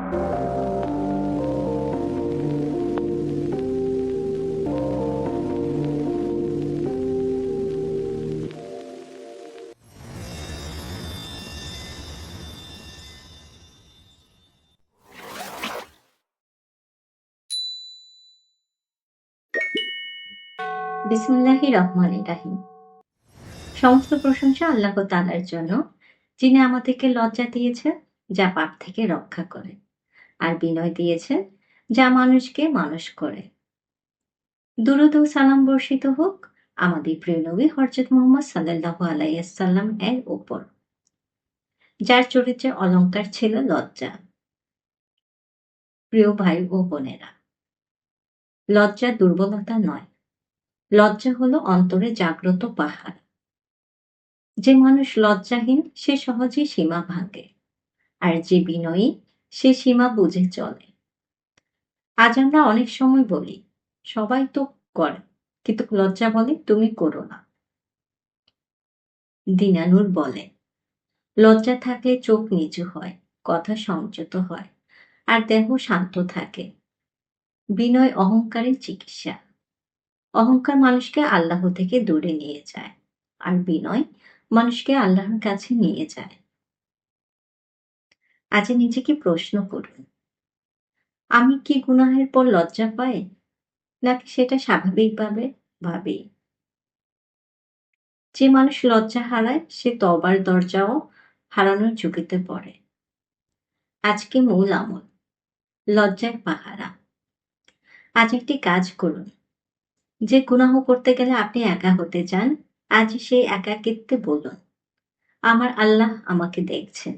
বিসমিল্লাহির রহমানির রাহিম। সমস্ত প্রশংসা আল্লাহ তাআলার জন্য, যিনি আমাদেরকে লজ্জা দিয়েছেন, যা পাপ থেকে রক্ষা করে, আর বিনয় দিয়েছেন, যা মানুষকে মানুষ করে। দুরূদ ও সালাম বর্ষিত হোক আমাদের প্রিয় নবী হযরত মুহাম্মদ সাল্লাল্লাহু আলাইহি ওয়াসাল্লাম এর উপর, যার চরিত্রের অলংকার ছিল লজ্জা। প্রিয় ভাই ও বোনেরা, লজ্জা দুর্বলতা নয়, লজ্জা হলো অন্তরে জাগ্রত পাহাড়। যে মানুষ লজ্জাহীন সে সহজেই সীমা ভাঙে, আর যে বিনয়ী সে সীমা বুঝে চলে। আজ আমরা অনেক সময় বলি, সবাই তো করে, কিন্তু লজ্জা বলে তুমি করো না। দীনানুর বলে, লজ্জা থাকলে চোখ নিচু হয়, কথা সংযত হয়, আর দেহ শান্ত থাকে। বিনয় অহংকারের চিকিৎসা। অহংকার মানুষকে আল্লাহ থেকে দূরে নিয়ে যায়, আর বিনয় মানুষকে আল্লাহর কাছে নিয়ে যায়। আজ নিজেকে প্রশ্ন করুন, আমি কি গুনাহের পর লজ্জা পাই, নাকি সেটা স্বাভাবিকভাবে ভাবি? যে মানুষ লজ্জা হারায় সে তওবার দরজাও হারানোর ঝুঁকিতে পড়ে। আজকে মূল আমল, লজ্জার পাহারা। আজ একটি কাজ করুন, যে গুনাহ করতে গেলে আপনি একা হতে চান, আজ সেই একাকিত্বে বলুন, আমার আল্লাহ আমাকে দেখছেন।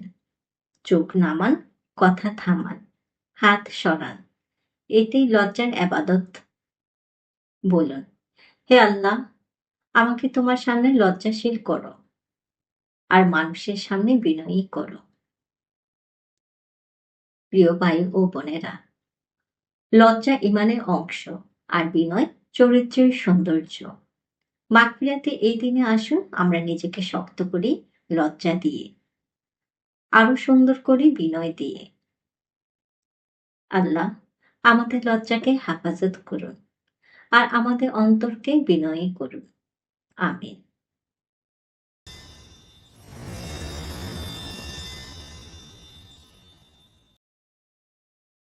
চোখ নামান, কথা থামান, হাত সরান। এতেই লজ্জার এবাদত। বলুন, হে আল্লাহ, আমাকে তোমার সামনে লজ্জাশীল করো, আর মানুষের সামনে বিনয়ী করো। প্রিয় ভাই ও বোনেরা, লজ্জা ঈমানের অংশ, আর বিনয় চরিত্রের সৌন্দর্য। মাগফিরাতে এই দিনে আসুন আমরা নিজেকে শক্ত করি লজ্জা দিয়ে, আরো সুন্দর করি বিনয় দিয়ে। আল্লাহ আমাদের লজ্জাকে হেফাজত করুন, আর আমাদের অন্তরকে বিনয়ী করুন। আমিন।